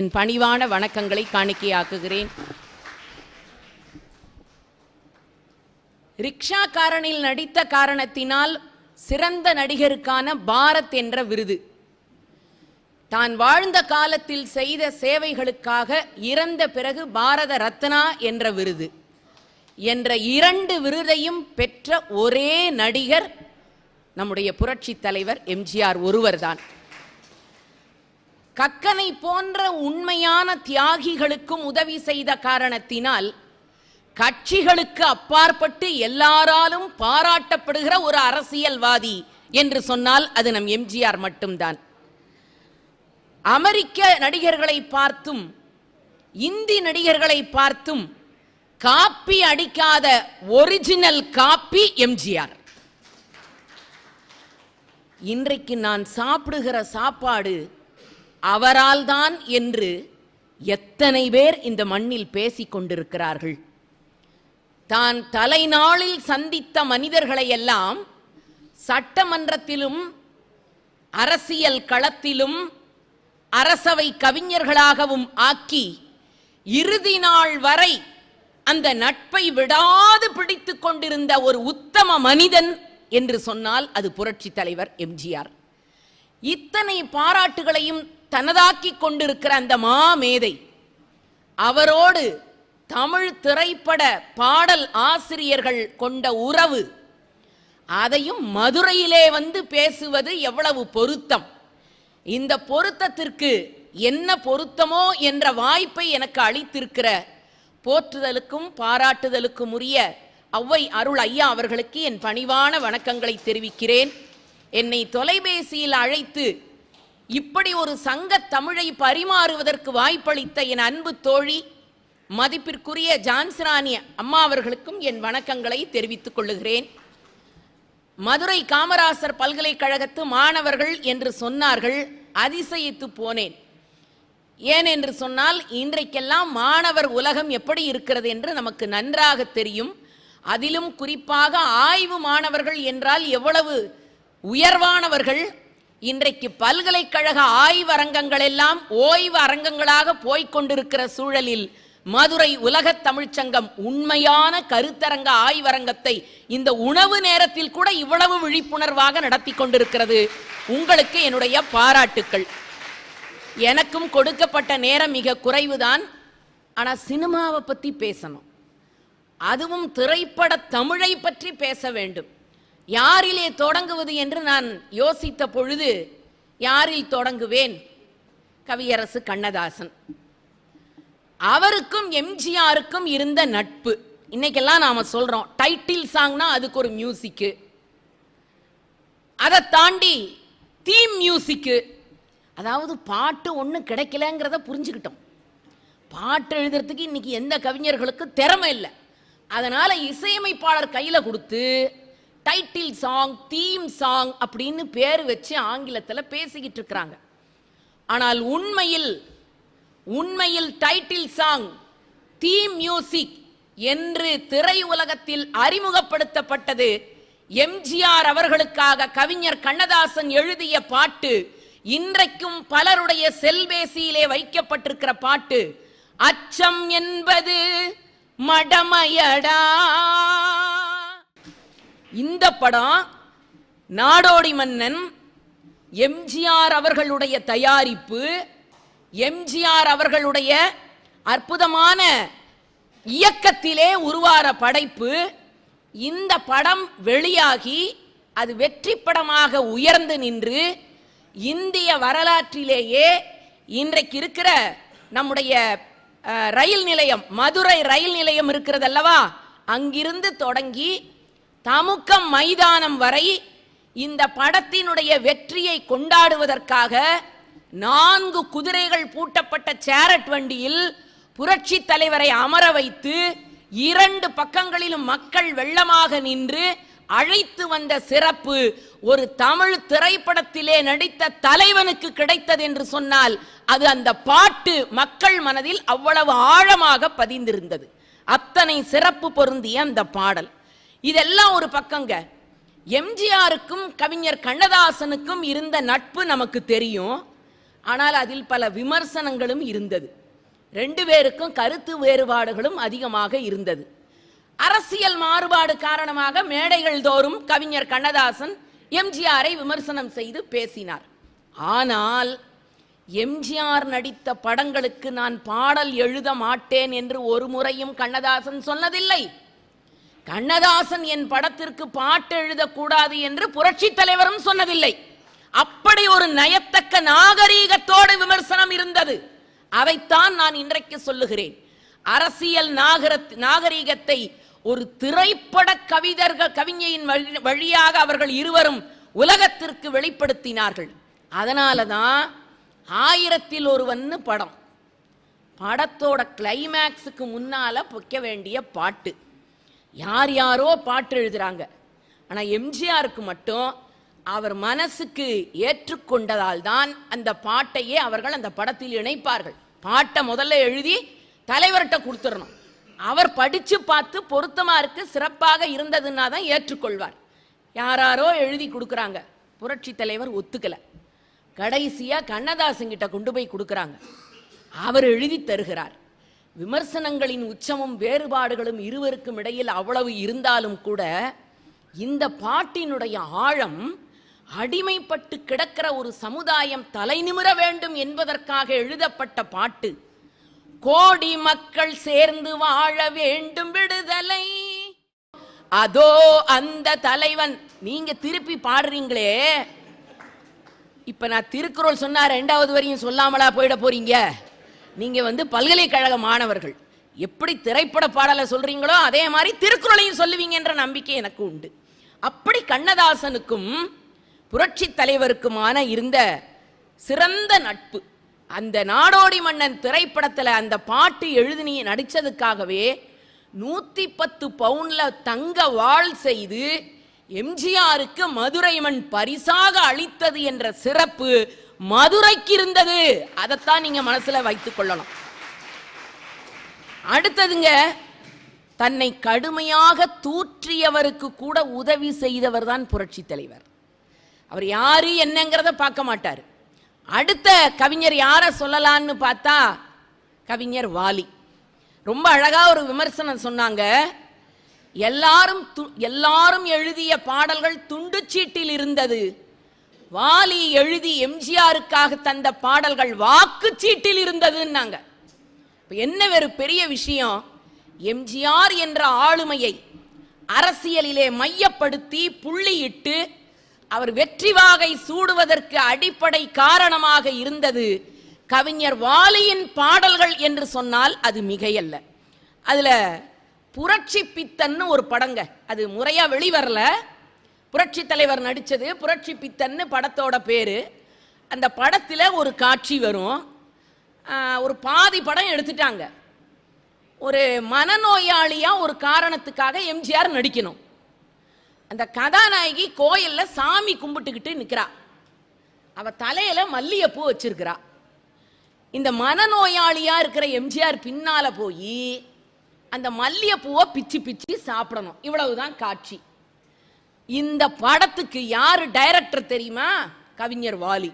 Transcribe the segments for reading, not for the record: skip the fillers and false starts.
என் பணிவான வணக்கங்களை காணிக்கையாக்குகிறேன். ரிக்ஷாக்காரனில் நடித்த காரணத்தினால் சிறந்த நடிகருக்கான பாரத் என்ற விருது, தான் வாழ்ந்த காலத்தில் செய்த சேவைகளுக்காக இறந்த பிறகு பாரத ரத்னா என்ற விருது என்ற 2 விருதையும் பெற்ற ஒரே நடிகர் நம்முடைய புரட்சி தலைவர் எம்ஜிஆர் ஒருவர்தான். கக்கனை போன்ற உண்மையான தியாகிகளுக்கும் உதவி செய்த காரணத்தினால் கட்சிகளுக்கு அப்பாற்பட்டு எல்லாராலும் பாராட்டப்படுகிற ஒரு அரசியல்வாதி என்று சொன்னால் அது நம் எம்ஜிஆர் மட்டும்தான். அமெரிக்க நடிகர்களை பார்த்தும் இந்தி நடிகர்களை பார்த்தும் காப்பி அடிக்காத ஒரிஜினல் காப்பி எம்ஜிஆர். இன்றைக்கு நான் சாப்பிடுகிற சாப்பாடு அவரால் தான் என்று எத்தனை பேர் இந்த மண்ணில் பேசிக் கொண்டிருக்கிறார்கள். தான் தலைநாளில் சந்தித்த மனிதர்களை எல்லாம் சட்டமன்றத்திலும் அரசியல் களத்திலும் அரசவை கவிஞர்களாகவும் ஆக்கி இறுதி நாள் வரை அந்த நட்பை விடாது பிடித்துக் கொண்டிருந்த ஒரு உத்தம மனிதன் என்று சொன்னால் அது புரட்சி தலைவர் எம்ஜிஆர். இத்தனை பாராட்டுகளையும் தனதாக்கிக் கொண்டிருக்கிற அந்த மாமேதை, அவரோடு தமிழ் திரைப்பட பாடல் ஆசிரியர்கள் கொண்ட உறவு, அதையும் மதுரையிலே வந்து பேசுவது எவ்வளவு பொருத்தம். இந்த பொருத்தத்திற்கு என்ன பொருத்தமோ என்ற வாய்ப்பை எனக்கு அளித்திருக்கிற போற்றுதலுக்கும் பாராட்டுதலுக்கும் உரிய ஔவை அருள் ஐயா அவர்களுக்கு என் பணிவான வணக்கங்களை தெரிவிக்கிறேன். என்னை தொலைபேசியில் அழைத்து இப்படி ஒரு சங்க தமிழை பரிமாறுவதற்கு வாய்ப்பளித்த என் அன்பு தோழி மதிப்பிற்குரிய ஜான்சிராணி அம்மா அவர்களுக்கும் என் வணக்கங்களை தெரிவித்துக் கொள்ளுகிறேன். மதுரை காமராசர் பல்கலைக்கழகத்து மாணவர்கள் என்று சொன்னார்கள், அதிசயித்து போனேன். ஏன் என்று சொன்னால் இன்றைக்கெல்லாம் மாணவர் உலகம் எப்படி இருக்கிறது என்று நமக்கு நன்றாக தெரியும். அதிலும் குறிப்பாக ஆய்வு மாணவர்கள் என்றால் எவ்வளவு உயர்வானவர்கள். இன்றைக்கு பல்கலைக்கழக ஆய்வரங்கங்கள் எல்லாம் ஓய்வு அரங்கங்களாக போய்கொண்டிருக்கிற சூழலில் மதுரை உலகத் தமிழ்ச்சங்கம் உண்மையான கருத்தரங்க ஆய்வரங்கத்தை இந்த உணவு நேரத்தில் கூட இவ்வளவு விழிப்புணர்வாக நடத்தி கொண்டிருக்கிறது. உங்களுக்கு என்னுடைய பாராட்டுக்கள். எனக்கும் கொடுக்கப்பட்ட நேரம் மிக குறைவுதான். ஆனால் சினிமாவை பற்றி பேசணும், அதுவும் திரைப்பட தமிழை பற்றி பேச வேண்டும். யாரிலே தொடங்குவது என்று நான் யோசித்த பொழுது யாரில் தொடங்குவேன்? கவியரசு கண்ணதாசன். அவருக்கும் எம்ஜிஆருக்கும் இருந்த நட்பு இன்னைக்கெல்லாம் நாம சொல்றோம். டைட்டில் சாங்னா அதுக்கு ஒரு மியூசிக்கு, அதை தாண்டி தீம் மியூசிக்கு, அதாவது பாட்டு ஒன்று கிடைக்கலங்கிறத புரிஞ்சுக்கிட்டோம். பாட்டு எழுதுறதுக்கு இன்னைக்கு எந்த கவிஞர்களுக்கு திறமை இல்லை. அதனால இசையமைப்பாளர் கையில கொடுத்து டைட்டில் சாங், தீம் சாங் அப்படின்னு பேர் வச்சு ஆங்கிலத்தில் பேசிக்கிட்டு இருக்கிறாங்க. ஆனால் உண்மையில் டைட்டில் சாங், தீம் மியூசிக் என்று திரை உலகத்தில் அறிமுகப்படுத்தப்பட்டது எம்ஜிஆர் அவர்களுக்காக கவிஞர் கண்ணதாசன் எழுதிய பாட்டு. இன்றைக்கும் பலருடைய செல்பேசியிலே வைக்கப்பட்டிருக்கிற பாட்டு, அச்சம் என்பது மடமையடா. இந்த படம் நாடோடி மன்னன் எம்ஜிஆர் அவர்களுடைய தயாரிப்பு, எம்ஜிஆர் அவர்களுடைய அற்புதமான இயக்கத்திலே உருவான படைப்பு. இந்த படம் வெளியாகி அது வெற்றி படமாக உயர்ந்து நின்று இந்திய வரலாற்றிலேயே இன்றைக்கு இருக்கிற நம்முடைய ரயில் நிலையம், மதுரை ரயில் நிலையம் இருக்கிறது அல்லவா, அங்கிருந்து தொடங்கி தமுக்கம் மைதானம் வரை இந்த படத்தினுடைய வெற்றியை கொண்டாடுவதற்காக 4 குதிரைகள் பூட்டப்பட்ட சேரட் வண்டியில் புரட்சி தலைவரை அமர வைத்து 2 பக்கங்களிலும் மக்கள் வெள்ளமாக நின்று அழைத்து வந்த சிறப்பு ஒரு தமிழ் திரைப்படத்திலே நடித்த தலைவனுக்கு கிடைத்தது என்று சொன்னால் அது அந்த பாட்டு மக்கள் மனதில் அவ்வளவு ஆழமாக பதிந்திருந்தது. அத்தனை சிறப்பு பொருந்திய அந்த பாடல். இதெல்லாம் ஒரு பக்கங்க. எம்ஜிஆருக்கும் கவிஞர் கண்ணதாசனுக்கும் இருந்த நட்பு நமக்கு தெரியும். ஆனால் அதில் பல விமர்சனங்களும் இருந்தது. 2 பேருக்கும் கருத்து வேறுபாடுகளும் அதிகமாக இருந்தது. அரசியல் மாறுபாடு காரணமாக மேடைகள் தோறும் கவிஞர் கண்ணதாசன் எம்ஜிஆரை விமர்சனம் செய்து பேசினார். ஆனால் எம்ஜிஆர் நடித்த படங்களுக்கு நான் பாடல் எழுத மாட்டேன் என்று ஒரு முறையும் கண்ணதாசன் சொன்னதில்லை. கண்ணதாசன் என் படத்திற்கு பாட்டு எழுதக்கூடாது என்று புரட்சி தலைவரும் சொன்னதில்லை. அப்படி ஒரு நயத்தக்க நாகரீகத்தோடு விமர்சனம் இருந்தது. அதைத்தான் நான் இன்றைக்கு சொல்லுகிறேன். அரசியல் நாகரீகத்தை ஒரு திரைப்பட கவிஞரின் வழியாக அவர்கள் இருவரும் உலகத்திற்கு வெளிப்படுத்தினார்கள். அதனாலதான் 1000 படம், படத்தோட கிளைமேக்ஸுக்கு முன்னால வைக்க வேண்டிய பாட்டு யார் யாரோ பாட்டு எழுதுறாங்க. ஆனா எம்ஜிஆருக்கு மட்டும் அவர் மனசுக்கு ஏற்றுக்கொண்டதால் தான் அந்த பாட்டையே அவர்கள் அந்த படத்தில் இணைப்பார்கள். பாட்டை முதல்ல எழுதி தலைவர்கிட்ட கொடுத்துடணும். அவர் படிச்சு பார்த்து பொருத்தமா இருக்கு, சிறப்பாக இருந்ததுன்னா தான் ஏற்றுக்கொள்வார். யாராரோ எழுதி கொடுக்குறாங்க, புரட்சி தலைவர் ஒத்துக்கல. கடைசியா கண்ணதாசன் கிட்ட கொண்டு போய் கொடுக்குறாங்க, அவர் எழுதி தருகிறார். விமர்சனங்களின் உச்சமும் வேறுபாடுகளும் இருவருக்கும் இடையில் அவ்வளவு இருந்தாலும் கூட இந்த பாட்டினுடைய ஆழம் அடிமைப்பட்டு கிடக்கிற ஒரு சமுதாயம் தலைநிமிர வேண்டும் என்பதற்காக எழுதப்பட்ட பாட்டு. கோடி மக்கள் சேர்ந்து வாழ வேண்டும் விடுதலை, அதோ அந்த தலைவன். நீங்க திருப்பி பாடுறீங்களே, இப்ப நான் திருக்குறள் சொன்னா 2வது வரையும் சொல்லாமலா போயிட போறீங்க? நீங்க பல்கலைக்கழக மாணவர்கள், எப்படி திரைப்பட பாடலை சொல்றீங்களோ அதே மாதிரி திருக்குறளையும் சொல்லுவீங்க என்ற நம்பிக்கை எனக்கு உண்டு. அப்படி கண்ணதாசனுக்கும் புரட்சி தலைவருக்குமான இருந்த சிறந்த நட்பு. அந்த நாடோடி மன்னன் திரைப்படத்தில் அந்த பாட்டு எழுதி நடிச்சதுக்காகவே 110 பவுன்ல தங்க வாழ் செய்து எம்ஜிஆருக்கு மதுரை மண் பரிசாக அளித்தது என்ற சிறப்பு மதுரைக்கு இருந்தது. அதைத்தான் நீங்க மனசுல வைத்துக் கொள்ளணும். அடுத்ததுங்க, தன்னை கடுமையாக தூற்றியவருக்கு கூட உதவி செய்தவர் தான் புரட்சி தலைவர். அவர் யாரு என்னங்கிறத பார்க்க மாட்டார். அடுத்த கவிஞர் யார சொல்லலான்னு பார்த்தா கவிஞர் வாலி. ரொம்ப அழகா ஒரு விமர்சனம் சொன்னாங்க. எல்லாரும் எழுதிய பாடல்கள் துண்டுச்சீட்டில் இருந்தது, வாலி எழுதி எம்ஜிஆருக்காக தந்த பாடல்கள் வாக்குச்சீட்டில் இருந்ததுன்னாங்க. என்ன வேறு பெரிய விஷயம், எம்ஜிஆர் என்ற ஆளுமையை அரசியலிலே மையப்படுத்தி புள்ளியிட்டு அவர் வெற்றி வாகை சூடுவதற்கு அடிப்படை காரணமாக இருந்தது கவிஞர் வாலியின் பாடல்கள் என்று சொன்னால் அது மிகையல்ல. அதுல புரட்சி பித்தன்னு ஒரு படங்க, அது முறையா வெளிவரல, புரட்சி தலைவர் நடிச்சது. புரட்சி பித்தன்னு படத்தோட பேரு. அந்த படத்துல ஒரு காட்சி வரும், ஒரு பாதி படம் எடுத்துட்டாங்க. ஒரு மனநோயாளியா ஒரு காரணத்துக்காக எம்ஜிஆர் நடிக்கணும். அந்த கதாநாயகி கோயில்ல சாமி கும்பிட்டுக்கிட்டு நிக்கிறா, அவ தலையில மல்லிகைப்பூ வச்சிருக்கிறா. இந்த மனநோயாளியா இருக்கிற எம்ஜிஆர் பின்னால போய் அந்த மல்லிகைப்பூவை பிச்சு பிச்சு சாப்பிடணும். இவ்வளவுதான் காட்சி. இந்த படத்துக்கு யாரு டைரக்டர் தெரியுமா? கவிஞர் வாலி.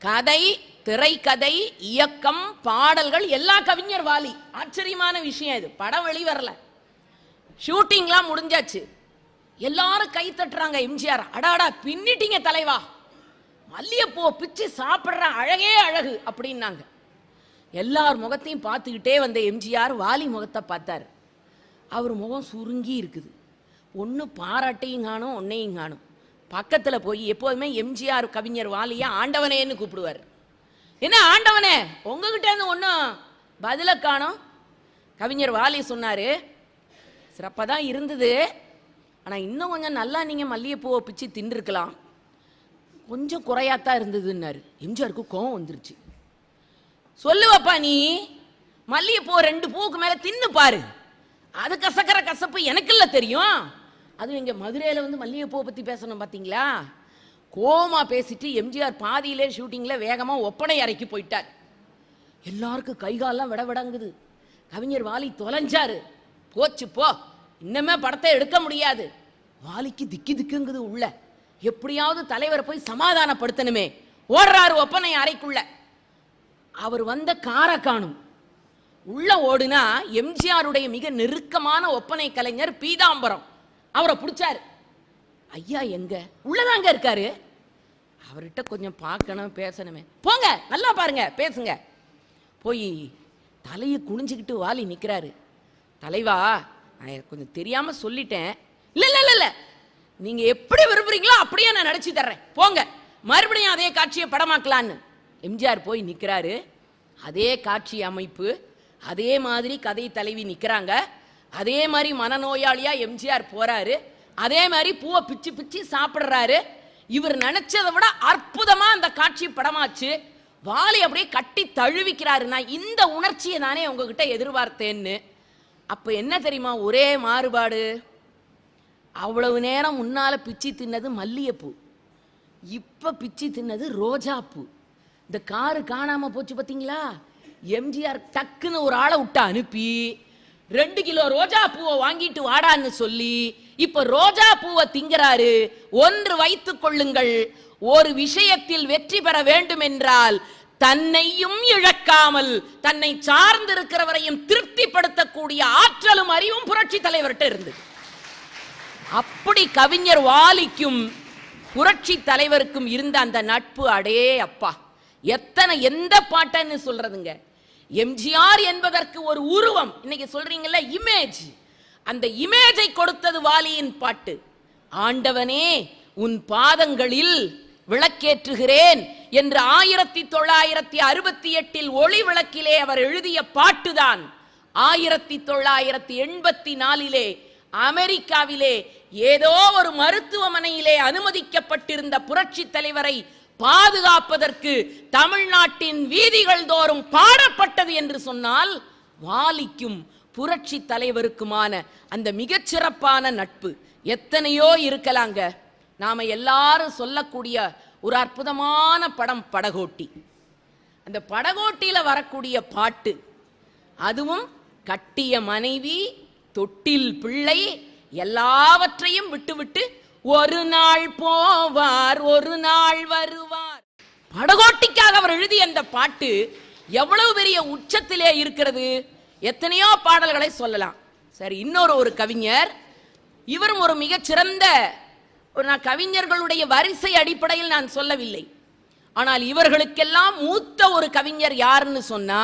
கதை, திரைக்கதை, இயக்கம், பாடல்கள் எல்லா கவிஞர் வாலி. ஆச்சரியமான விஷயம் இது. படம் வெளிவரல, ஷூட்டிங்லாம் முடிஞ்சாச்சு. எல்லாரும் கை தட்டுறாங்க. எம்ஜிஆர், அடாடா பின்னிட்டீங்க தலைவா, மல்லிகைப்பூ பிச்சு சாப்பிடுற அழகே அழகு அப்படின்னாங்க. எல்லார் முகத்தையும் பார்த்துக்கிட்டே வந்த எம்ஜிஆர் வாலி முகத்தை பார்த்தார். அவர் முகம் சுருங்கி இருக்குது. ஒன்று பாராட்டையும் காணும், ஒன்னையும் காணும். பக்கத்தில் போய் எப்போதுமே எம்ஜிஆர் கவிஞர் வாலியை ஆண்டவனேன்னு கூப்பிடுவார். என்ன ஆண்டவனே, உங்ககிட்ட இருந்து ஒன்றும் பதில காணும். கவிஞர் வாலி சொன்னார், சிறப்பாக தான் இருந்தது, ஆனால் இன்னும் கொஞ்சம் நல்லா நீங்கள் மல்லிகைப்பூவை பிச்சு தின்றுருக்கலாம், கொஞ்சம் குறையாத்தான் இருந்ததுன்னாரு. எம்ஜிஆருக்கு கோவம் வந்துருச்சு. சொல்லுவப்பா, நீ மல்லிகைப்பூ 2 பூவுக்கு மேலே தின்னு பாரு, அது கசக்கிற கசப்பு எனக்கு இல்லை தெரியும். அதுவும் இங்கே மதுரையில் மல்லிகைப்பூவை பற்றி பேசணும் பார்த்தீங்களா? கோமா பேசிட்டு எம்ஜிஆர் பாதியிலே ஷூட்டிங்கில் வேகமாக ஒப்பனை அறைக்கு போயிட்டார். எல்லாருக்கும் கைகாலெலாம் விடவிடங்குது. கவிஞர் வாலி தொலைஞ்சாரு. போச்சு போ, இன்னமே படத்தை எடுக்க முடியாது. வாலிக்கு திக்கி திக்குங்குது உள்ள. எப்படியாவது தலைவரை போய் சமாதானப்படுத்தணுமே. ஓடுறாரு ஒப்பனை அறைக்குள்ள. அவர் வந்த காரை காணும். உள்ள ஓடுனா எம்ஜிஆருடைய மிக நெருக்கமான ஒப்பனை கலைஞர் பீதாம்பரம். அவரை பிடிச்சாரு. ஐயா எங்க? உள்ளதாங்க இருக்காரு. அவர்கிட்ட கொஞ்சம் பார்க்கணும், பேசணுமே. போங்க, நல்லா பாருங்க, பேசுங்க. போய் தலையை குனிஞ்சுக்கிட்டு வாலி நிற்கிறாரு. தலைவா, நான் கொஞ்சம் தெரியாம சொல்லிட்டேன். இல்ல இல்ல இல்ல, நீங்க எப்படி விரும்புறீங்களோ அப்படியே நான் நடிச்சு தர்றேன், போங்க, மறுபடியும் அதே காட்சியை படமாக்கலான்னு. எம்ஜிஆர் போய் நிற்கிறாரு. அதே காட்சி அமைப்பு, அதே மாதிரி கதை தலைவி நிற்கிறாங்க. அதே மாதிரி மனநோயாளியா எம்ஜிஆர் போறாரு. அதே மாதிரி பூவை பிச்சு பிச்சு சாப்பிடுறாரு. இவர் நினைச்சதை விட அற்புதமா அந்த காட்சி படமாச்சு. வாலி அப்படியே கட்டி தழுவிக்கிறாரு. நான் இந்த உணர்ச்சியை தானே உங்ககிட்ட எதிர்பார்த்தேன்னு. அப்ப என்ன தெரியுமா ஒரே மாறுபாடு? அவ்வளவு நேரம் முன்னால பிச்சு தின்னது மல்லிகைப்பூ, இப்ப பிச்சு தின்னது ரோஜா பூ. இந்த காரு காணாம போச்சு பார்த்தீங்களா? எம்ஜிஆர் டக்குன்னு ஒரு ஆளை விட்டு அனுப்பி 2 கிலோ ரோஜா பூவை வாங்கிட்டு வாடான்னு சொல்லி இப்ப ரோஜா பூவை திங்கிறாரு. ஒன்று வைத்துக் கொள்ளுங்கள், ஒரு விஷயத்தில் வெற்றி பெற வேண்டும் என்றால் தன்னையும் இழக்காமல் தன்னை சார்ந்திருக்கிறவரையும் திருப்திப்படுத்தக்கூடிய ஆற்றலும் அறிவும் புரட்சி தலைவர்கிட்ட இருந்தது. அப்படி கவிஞர் வாலிக்கும் புரட்சி தலைவருக்கும் இருந்த அந்த நட்பு, அடே அப்பா, எந்த பாட்டன்னு சொல்றதுங்க. எம்ஜிஆர் என்பதற்கு ஒரு உருவம், இன்னைக்கு சொல்றீங்கல்ல இமேஜ், அந்த இமேஜை கொடுத்தது வாலியின் பாட்டு. ஆண்டவனே உன் பாதங்களில் விளக்கேற்றுகிறேன் என்று 1968 ஒளி விளக்கிலே அவர் எழுதிய பாட்டுதான் 1984 அமெரிக்காவிலே ஏதோ ஒரு மருத்துவமனையிலே அனுமதிக்கப்பட்டிருந்த புரட்சி தலைவரை பாதுகாப்பதற்கு தமிழ்நாட்டின் வீதிகள் தோறும் பாடப்பட்டது என்று சொன்னால் வாலிக்கும் புரட்சி தலைவருக்குமான அந்த மிகச்சிறப்பான நட்பு எத்தனையோ இருக்கலாங்க. நாம எல்லாரும் சொல்லக்கூடிய ஒரு அற்புதமான படம் படகோட்டி. அந்த படகோட்டியில வரக்கூடிய பாட்டு, அதுவும் கட்டிய மனைவி, தொட்டில் பிள்ளை எல்லாவற்றையும் விட்டுவிட்டு ஒரு நாள் போவார் ஒரு நாள் வருவார். படகோட்டிக்காக அவர் எழுதிய அந்த பாட்டு எவ்வளவு பெரிய உச்சத்திலே இருக்கிறது. எத்தனையோ பாடல்களை சொல்லலாம். சரி, இன்னொரு கவிஞர், இவரும் ஒரு மிகச்சிறந்த நான் கவிஞர்களுடைய வரிசை அடிப்படையில் நான் சொல்லவில்லை, ஆனால் இவர்களுக்கெல்லாம் மூத்த ஒரு கவிஞர் யாருன்னு சொன்னா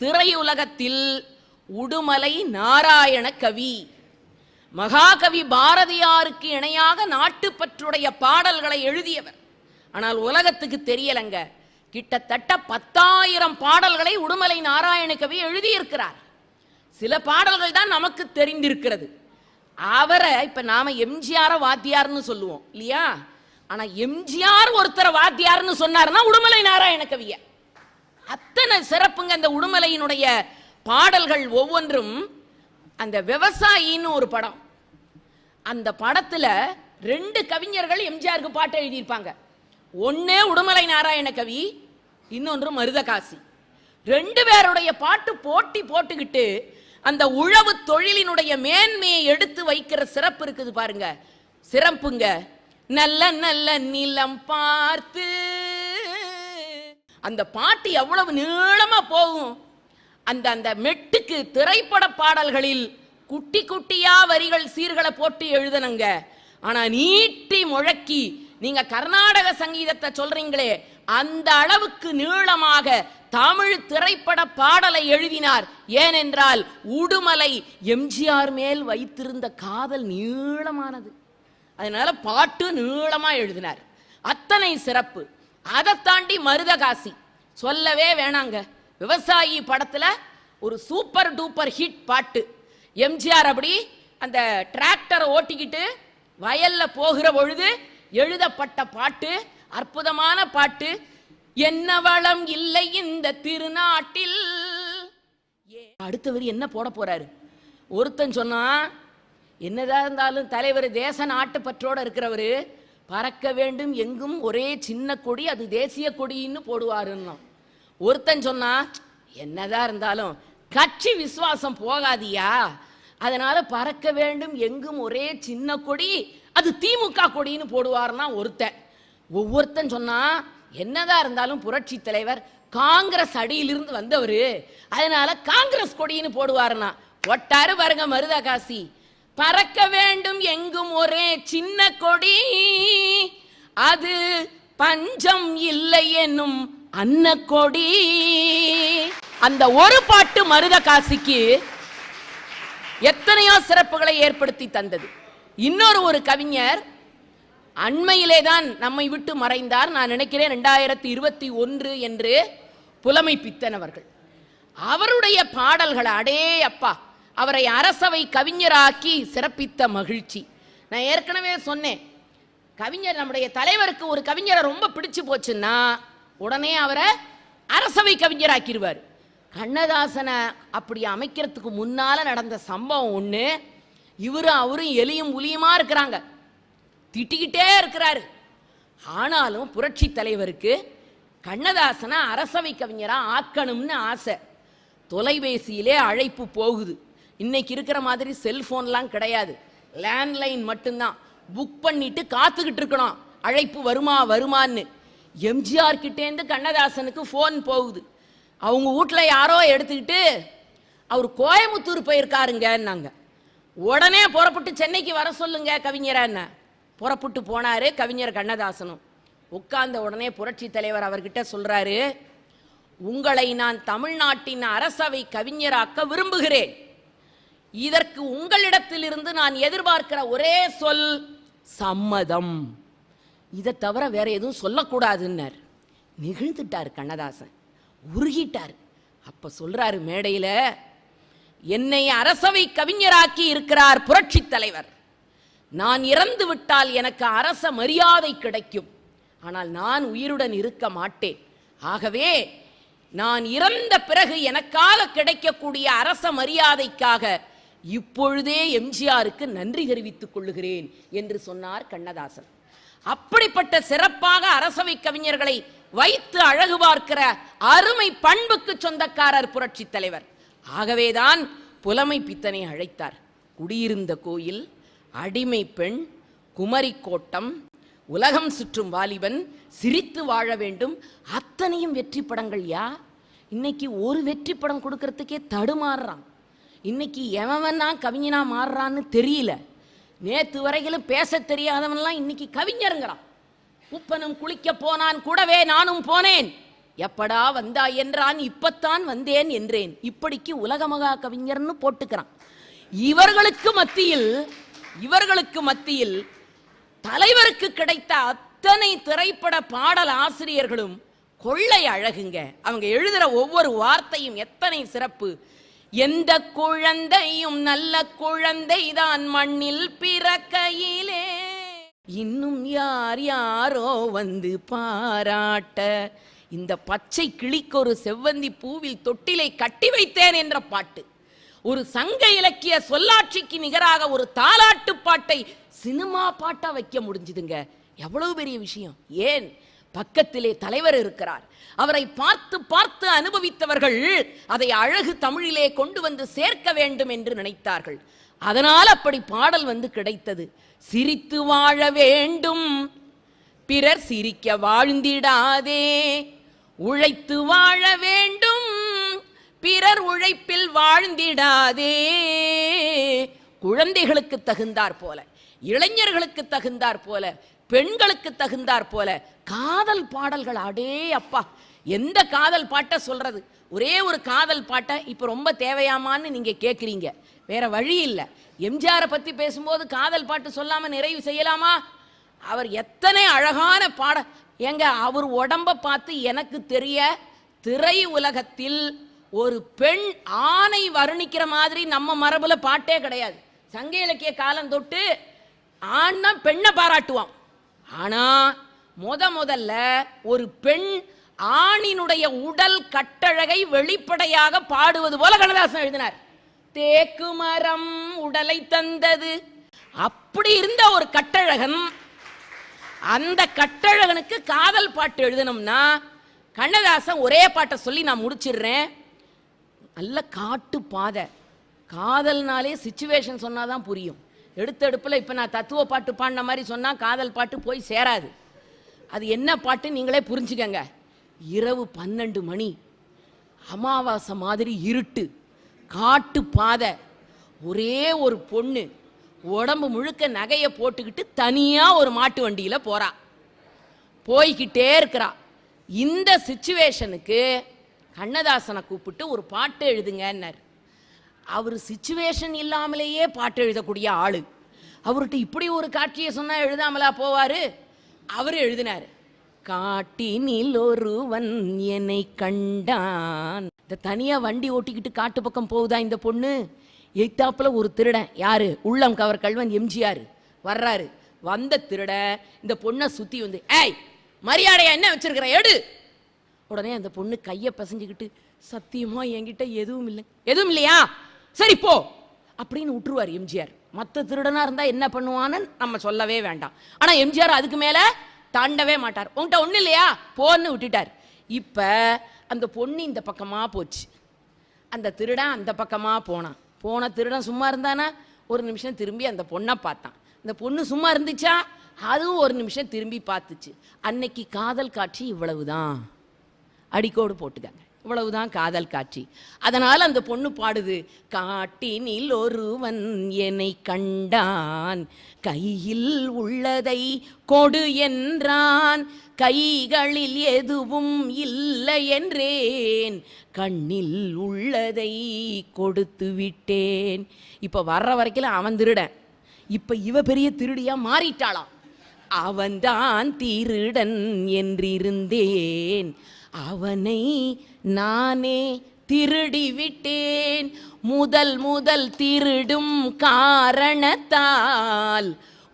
திரையுலகத்தில் உடுமலை நாராயண கவி. மகாகவி பாரதியாருக்கு இணையாக நாட்டுப்பற்றுடைய பாடல்களை எழுதியவர். ஆனால் உலகத்துக்கு தெரியலங்க, கிட்டத்தட்ட 10,000 பாடல்களை உடுமலை நாராயண கவி எழுதியிருக்கிறார். சில பாடல்கள் தான் நமக்கு தெரிந்திருக்கிறது. அவரை இப்ப நாம எம்ஜிஆர் வாத்தியார்னு சொல்லுவோம் இல்லையா? ஆனா எம்ஜிஆர் ஒருத்தர் வாத்தியார்னு சொன்னார்னா உடுமலை நாராயண கவிய. அத்தனை சிறப்புங்க அந்த உடுமலையினுடைய பாடல்கள் ஒவ்வொன்றும். அந்த விவசாயின்னு ஒரு படம், அந்த படத்துல 2 கவிஞர்கள் எம்ஜிஆருக்கு பாட்டு எழுதியிருப்பாங்க. ஒன்னே உடுமலை நாராயண கவி, இன்னொன்று மருதகாசி. 2 பேருடைய பாட்டு போட்டி போட்டுக்கிட்டு அந்த உழவு தொழிலினுடைய மேன்மையை எடுத்து வைக்கிற சிறப்பு இருக்குது பாருங்க, சிறப்புங்க. நல்ல நல்ல நிலம் பார்த்து, அந்த பாட்டு எவ்வளவு நீளமா போகும். அந்த மெட்டுக்கு திரைப்பட பாடல்களில் குட்டி குட்டியா வரிகள் சீர்களை போட்டு எழுதணுங்க. ஆனா நீட்டி முழக்கி நீங்க கர்நாடக சங்கீதத்தை சொல்றீங்களே, அந்த அளவுக்கு நீளமாக தமிழ் திரைப்பட பாடலை எழுதினார். ஏனென்றால் உடுமலை எம்ஜிஆர் மேல் வைத்திருந்த காதல் நீளமானது, அதனால பாட்டு நீளமா எழுதினார். அத்தனை சிறப்பு. அதை தாண்டி மருதகாசி சொல்லவே வேணாங்க. விவசாயி படத்துல ஒரு சூப்பர் டூப்பர் ஹிட் பாட்டு. எம்ஜிஆர் அப்படி அந்த டிராக்டரை ஓட்டிக்கிட்டு வயல்ல போகிற பொழுது எழுதப்பட்ட பாட்டு, அற்புதமான பாட்டு. என்ன வளம் இல்லை இந்த திருநாட்டில். அடுத்தவர் என்ன போட போறாரு? ஒருத்தன் சொன்னா, என்னதான் இருந்தாலும் தலைவர் தேச நாட்டு பற்றோட இருக்கிறவரு பறக்க வேண்டும் எங்கும் ஒரே சின்ன கொடி, அது தேசிய கொடின்னு போடுவாருன்னா. ஒருத்தன் சொன்னா, என்னதான் இருந்தாலும் கட்சி விசுவாசம் போகாதியா, அதனால பறக்க வேண்டும் எங்கும் ஒரே சின்ன கொடி, அது திமுக கொடின்னு போடுவார்னா ஒருத்தன். ஒவ்வொருத்தன் சொன்னா, என்னதான் இருந்தாலும் புரட்சி தலைவர் காங்கிரஸ் அடியிலிருந்து வந்தவரு, அதனால காங்கிரஸ் கொடின்னு போடுவாருனா ஒட்டாரு பாருங்க மருதகாசி. பறக்க வேண்டும் எங்கும் ஒரே சின்ன கொடி, அது பஞ்சம் இல்லை என்னும் அன்ன கொடி. அந்த ஒரு பாட்டு மருதகாசிக்கு எத்தனையோ சிறப்புகளை ஏற்படுத்தி தந்தது. இன்னொரு ஒரு கவிஞர் அண்மையிலே தான் நம்மை விட்டு மறைந்தார், நான் நினைக்கிறேன் 2021 என்று, புலமை பித்தன் அவர்கள். அவருடைய பாடல்கள் அடே அப்பா, அவரை அரசவை கவிஞராக்கி சிறப்பித்த மகிழ்ச்சி. நான் ஏற்கனவே சொன்னேன், கவிஞர் நம்முடைய தலைவருக்கு ஒரு கவிஞரை ரொம்ப பிடிச்சு போச்சுன்னா உடனே அவரை அரசவை கவிஞராக்கிடுவார். கண்ணதாசனை அப்படி அமைக்கிறதுக்கு முன்னால நடந்த சம்பவம் ஒன்று. அவரும் எலியும் புலியுமா இருக்கிறாங்க, திட்டிக்கிட்டே இருக்கிறாரு. ஆனாலும் புரட்சி தலைவருக்கு கண்ணதாசனை அரசவை கவிஞரா ஆக்கணும்னு ஆசை. தொலைபேசியிலே அழைப்பு போகுது. இன்னைக்கு இருக்கிற மாதிரி செல்போன்லாம் கிடையாது, லேண்ட்லைன் மட்டும்தான். புக் பண்ணிட்டு காத்துக்கிட்டு இருக்கணும், அழைப்பு வருமா வருமான்னு. எம்ஜிஆர் கிட்டேருந்து கண்ணதாசனுக்கு ஃபோன் போகுது. அவங்க வீட்டில் யாரோ எடுத்துக்கிட்டு அவர் கோயம்புத்தூர் போயிருக்காருங்கன்னாங்க. உடனே புறப்பட்டு சென்னைக்கு வர சொல்லுங்க கவிஞரா. என்ன புறப்பட்டு போனாரு கவிஞர் கண்ணதாசனும். உட்கார்ந்த உடனே புரட்சி தலைவர் அவர்கிட்ட சொல்றாரு, உங்களை நான் தமிழ்நாட்டின் அரசவை கவிஞராக்க விரும்புகிறேன். இதற்கு உங்களிடத்திலிருந்து நான் எதிர்பார்க்கிற ஒரே சொல் சம்மதம். இதை தவிர வேற எதுவும் சொல்லக்கூடாதுன்னார். நிகழ்ந்துட்டார் கண்ணதாசன், உருகிட்டார். அப்ப சொல்றாரு மேடையில, என்னை அரசவை கவிஞராக்கி இருக்கிறார் புரட்சி தலைவர். நான் இறந்து விட்டால் எனக்கு அரச மரியாதை கிடைக்கும், ஆனால் நான் உயிருடன் இருக்க மாட்டேன். ஆகவே நான் இறந்த பிறகு எனக்காக கிடைக்கக்கூடிய அரச மரியாதைக்காக இப்பொழுதே எம்ஜிஆருக்கு நன்றி தெரிவித்துக் கொள்ளுகிறேன் என்று சொன்னார் கண்ணதாசன். அப்படிப்பட்ட சிறப்பாக அரசவை கவிஞர்களை வைத்து அழகு பார்க்கிற அருமை பண்புக்கு சொந்தக்காரர் புரட்சி தலைவர். ஆகவேதான் புலமை பித்தனை அழைத்தார். குடியிருந்த கோயில், அடிமை பெண், குமரி கோட்டம், உலகம் சுற்றும் வாலிபன், சிரித்து வாழ வேண்டும், அத்தனையும் வெற்றி படங்கள். இன்னைக்கு ஒரு வெற்றி படம் கொடுக்கறதுக்கே தடுமாறுறான். இன்னைக்கு எவன் தான் கவிஞனா மாறுறான்னு தெரியல. நேத்து வரையிலும் பேச தெரியாதவன்லாம் இன்னைக்கு கவிஞருங்கிறான். உப்பனும் குளிக்க போனான், கூடவே நானும் போனேன், எப்படா வந்தா என்றான், இப்பத்தான் வந்தேன் என்றேன். இப்படிக்கு உலகமகா கவிஞர்னு போட்டுக்கிறான். இவர்களுக்கு மத்தியில் தலைவருக்கு கிடைத்த அத்தனை திரைப்பட பாடல் ஆசிரியர்களும் கொள்ளை அழகுங்க. அவங்க எழுதுற ஒவ்வொரு வார்த்தையும் எத்தனை சிறப்பு. எந்த குழந்தையும் நல்ல குழந்தைதான் மண்ணில் பிறக்கையிலே, இன்னும் யார் யாரோ வந்து பாராட்ட, இந்த பச்சை கிளிக்கு ஒரு செவ்வந்தி பூவில் தொட்டிலை கட்டி வைத்தேன் என்ற பாட்டு ஒரு சங்க இலக்கிய சொல்லாட்சிக்கு நிகராக ஒரு தாலாட்டு பாட்டை சினிமா பாட்டா வைக்க முடிஞ்சுதுங்க. எவ்வளவு பெரிய விஷயம். ஏன், பக்கத்திலே தலைவர் இருக்கிறார். அவரை பார்த்து பார்த்து அனுபவித்தவர்கள் அதை அழகு தமிழிலே கொண்டு வந்து சேர்க்க வேண்டும் என்று நினைத்தார்கள். அதனால் அப்படி பாடல் வந்து கிடைத்தது. சிரித்து வாழ வேண்டும், பிறர் சிரிக்க வாழ்ந்திடாதே, உழைத்து வாழ வேண்டும், பிறர் உழைப்பில் வாழ்ந்திடாதே. குழந்தைகளுக்கு தகுந்தார் போல, இளைஞர்களுக்கு தகுந்தார் போல, பெண்களுக்கு தகுந்தார் போல காதல் பாடல்கள். அடே அப்பா, எந்த காதல் பாட்டை சொல்றது? ஒரே ஒரு காதல் பாட்டை இப்ப ரொம்ப தேவையாமான்னு நீங்க கேட்குறீங்க. வேற வழி இல்லை. எம்ஜிஆரை பத்தி பேசும்போது காதல் பாட்டு சொல்லாம நிறைவு செய்யலாமா? அவர் எத்தனை அழகான பாட எங்க, அவர் உடம்ப பார்த்து எனக்கு தெரிய திரை உலகத்தில் ஒரு பெண் ஆணை வர்ணிக்கிற மாதிரி நம்ம மரபுல பாட்டே கிடையாது. சங்க இலக்கிய காலம் தொட்டு ஆண் தான் பெண்ணை பாராட்டுவான். ஆனா முதல்ல ஒரு பெண் ஆணினுடைய உடல் கட்டழகை வெளிப்படையாக பாடுவது போல கண்ணதாசன் எழுதினார். தேக்கு மரம் உடலை தந்தது. அப்படி இருந்த ஒரு கட்டழகன், அந்த கட்டழகனுக்கு காதல் பாட்டு எழுதணும்னா கண்ணதாசன் ஒரே பாட்டை சொல்லி நான் முடிச்சிடுறேன். நல்ல காட்டு பாதை. காதல்னாலே சிச்சுவேஷன் சொன்னாதான் புரியும். எடுத்தெடுப்பில் இப்போ நான் தத்துவ பாட்டு பாடின மாதிரி சொன்னால் காதல் பாட்டு போய் சேராது. அது என்ன பாட்டு நீங்களே புரிஞ்சுக்கங்க. இரவு 12 மணி, அமாவாசை மாதிரி இருட்டு, காட்டு பாதை, ஒரே ஒரு பொண்ணு உடம்பு முழுக்க நகையை போட்டுக்கிட்டு தனியா ஒரு மாட்டு வண்டியில போறா, போய்கிட்டே இருக்கிறா. இந்த சிச்சுவேஷனுக்கு கண்ணதாசனை கூப்பிட்டு ஒரு பாட்டு எழுதுங்கன்னார். அவர் சிச்சுவேஷன் இல்லாமலேயே பாட்டு எழுதக்கூடிய ஆளு. அவர்கிட்ட இப்படி ஒரு காட்சியை சொன்னா எழுதாமலா போவாரு? அவர் எழுதினார். காட்டினில் ஒருவன் என்னை கண்டான். இந்த தனியா வண்டி ஓட்டிக்கிட்டு காட்டு பக்கம் போகுதா இந்த பொண்ணு. எய்தாப்புல ஒரு திருடன், யாரு, உள்ளம் கவர் கல்வன் எம்ஜிஆர் வர்றாரு. வந்த திருடன் இந்த பொண்ணை சுத்தி வந்து, ஏய் மரியாதையா என்ன வச்சிருக்கிற எடு. உடனே அந்த பொண்ணு கையை பசஞ்சுக்கிட்டு, சத்தியமா என்கிட்ட எதுவும் இல்லை. எதுவும் இல்லையா, சரி போ அப்படின்னு விட்டுருவார் எம்ஜிஆர். மற்ற திருடனா இருந்தா என்ன பண்ணுவான்னு நம்ம சொல்லவே வேண்டாம். ஆனா எம்ஜிஆர் அதுக்கு மேல தாண்டவே மாட்டார். உன்கிட்ட ஒண்ணு இல்லையா, போன்னு விட்டுட்டார். இப்ப அந்த பொண்ணு இந்த பக்கமா போச்சு, அந்த திருடன் அந்த பக்கமா போனான். போன திருடன் சும்மா இருந்தானா, ஒரு நிமிஷம் திரும்பி அந்த பொண்ணை பார்த்தான். அந்த பொண்ணு சும்மா இருந்துச்சா, அதுவும் ஒரு நிமிஷம் திரும்பி பார்த்துச்சு. அன்னைக்கு காதல் காட்சி இவ்வளவுதான், அடிக்கோடு போட்டுக்காங்க, இவ்வளவுதான் காதல் காட்சி. அதனால அந்த பொண்ணு பாடுது, காட்டினில் ஒருவன் என்னை கண்டான், கையில் உள்ளதை கொடு என்றான், கைகளில் எதுவும் இல்லை என்றேன், கண்ணில் உள்ளதை கொடுத்து விட்டேன். இப்ப வர்ற வரைக்கும் அவன் திருடன், இப்ப இவ பெரிய திருடியா மாறிட்டாளாம். அவன்தான் திருடன் என்றிருந்தேன், அவனை நானே திருடி விட்டேன், முதல் திருடும் காரணத்தால்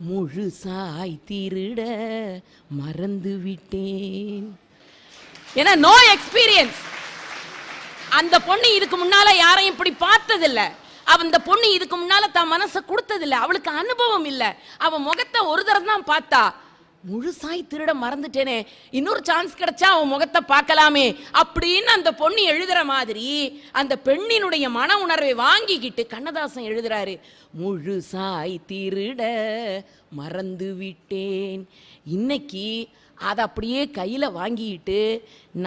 முழுசாய் திருட மறந்து விட்டேன். ஏன்னா நோ எக்ஸ்பீரியன்ஸ். அந்த பொண்ணு இதுக்கு முன்னால யாரையும் இப்படி பார்த்ததில்ல. அந்த பொண்ணு இதுக்கு முன்னால தான் மனசை கொடுத்ததில்லை, அவளுக்கு அனுபவம் இல்லை. அவன் முகத்தை ஒரு தரம் தான் பார்த்தா, முழுசாய் திருட மறந்துட்டேனே, இன்னொரு சான்ஸ் கிடைச்சா அவன் முகத்தை பார்க்கலாமே அப்படின்னு அந்த பொண்ணு எழுதுற மாதிரி அந்த பெண்ணினுடைய மன உணர்வை வாங்கிக்கிட்டு கண்ணதாசன் எழுதுறாரு, முழுசாய் திருட மறந்து விட்டேன். இன்னைக்கு அதை அப்படியே கையில வாங்கிட்டு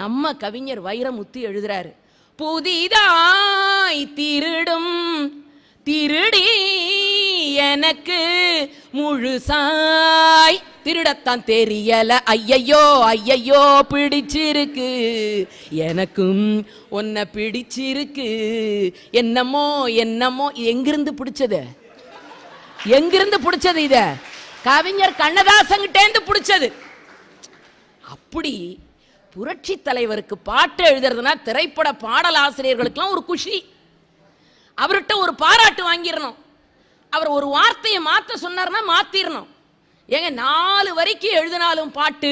நம்ம கவிஞர் வைரமுத்து எழுதுறாரு, புதிதாய் திருடும் திருடி எனக்கு முழுசாய் திருடத்தான் தெரியல, ஐயையோ ஐயையோ பிடிச்சிருக்கு, எனக்கும் உன்னை பிடிச்சிருக்கு, என்னமோ என்னமோ. எங்கிருந்து பிடிச்சது, எங்கிருந்து பிடிச்சது? இத கவிஞர் கண்ணதாசன்கிட்டேந்து பிடிச்சது. அப்படி புரட்சி தலைவருக்கு பாட்டு எழுதுறதுனா திரைப்பட பாடல் ஆசிரியர்களுக்கெல்லாம் ஒரு குஷி. அவர்கிட்ட ஒரு பாராட்டு வாங்கிடணும். அவர் ஒரு வார்த்தையை மாற்ற சொன்னார்னா மாத்திரணும். ஏங்க 4 வரிக்கு எழுதினாலும் பாட்டு,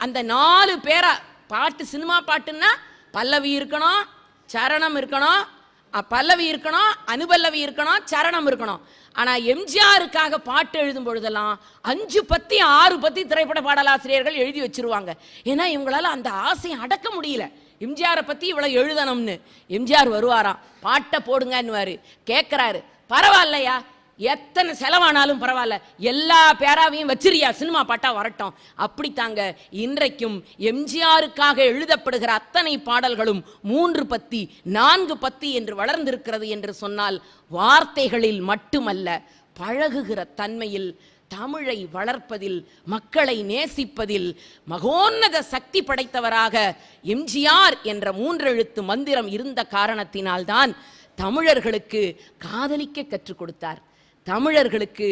அந்த 4 பேரா பாட்டு, சினிமா பாட்டுன்னா பல்லவி இருக்கணும், சரணம் இருக்கணும், பல்லவி இருக்கணும், அனுபல்லவி இருக்கணும், சரணம் இருக்கணும். ஆனா எம்ஜிஆருக்காக பாட்டு எழுதும் பொழுதெல்லாம் 5 பத்தி 6 பத்தி திரைப்பட பாடலாசிரியர்கள் எழுதி வச்சிருவாங்க. ஏன்னா இவங்களால அந்த ஆசையை அடக்க முடியல, எம்ஜிஆரை பத்தி இவ்வளவு எழுதணும்னு. எம்ஜிஆர் வருவாராம், பாட்டை போடுங்கன்னுவாரு. கேட்கிறாரு, பரவாயில்லையா, எத்தனை செலவானாலும் பரவாயில்ல, எல்லா பேராவையும் வச்சிரியா, சினிமா பாட்டா வரட்டும். அப்படித்தாங்க இன்றைக்கும் எம்ஜிஆருக்காக எழுதப்படுகிற அத்தனை பாடல்களும் 3 பத்தி 4 பத்தி என்று வளர்ந்திருக்கிறது என்று சொன்னால் வார்த்தைகளில் மட்டுமல்ல, பழகுகிற தன்மையில், தமிழை வளர்ப்பதில், மக்களை நேசிப்பதில் மகோன்னத சக்தி படைத்தவராக எம்ஜிஆர் என்ற 3 எழுத்து மந்திரம் இருந்த காரணத்தினால்தான் தமிழர்களுக்கு காதலிக்க கற்றுக் கொடுத்தார், தமிழர்களுக்கு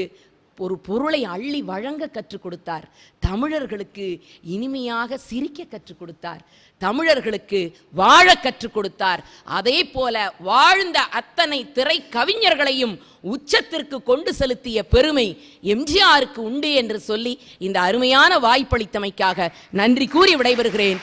ஒரு பொருளை அள்ளி வழங்க கற்றுக் கொடுத்தார், தமிழர்களுக்கு இனிமையாக சிரிக்க கற்றுக் கொடுத்தார், தமிழர்களுக்கு வாழ கற்றுக் கொடுத்தார். அதே போல வாழ்ந்த அத்தனை திரை கவிஞர்களையும் உச்சத்திற்கு கொண்டு செலுத்திய பெருமை எம்ஜிஆருக்கு உண்டு என்று சொல்லி இந்த அருமையான வாய்ப்பளித்தமைக்காக நன்றி கூறி விடைபெறுகிறேன்.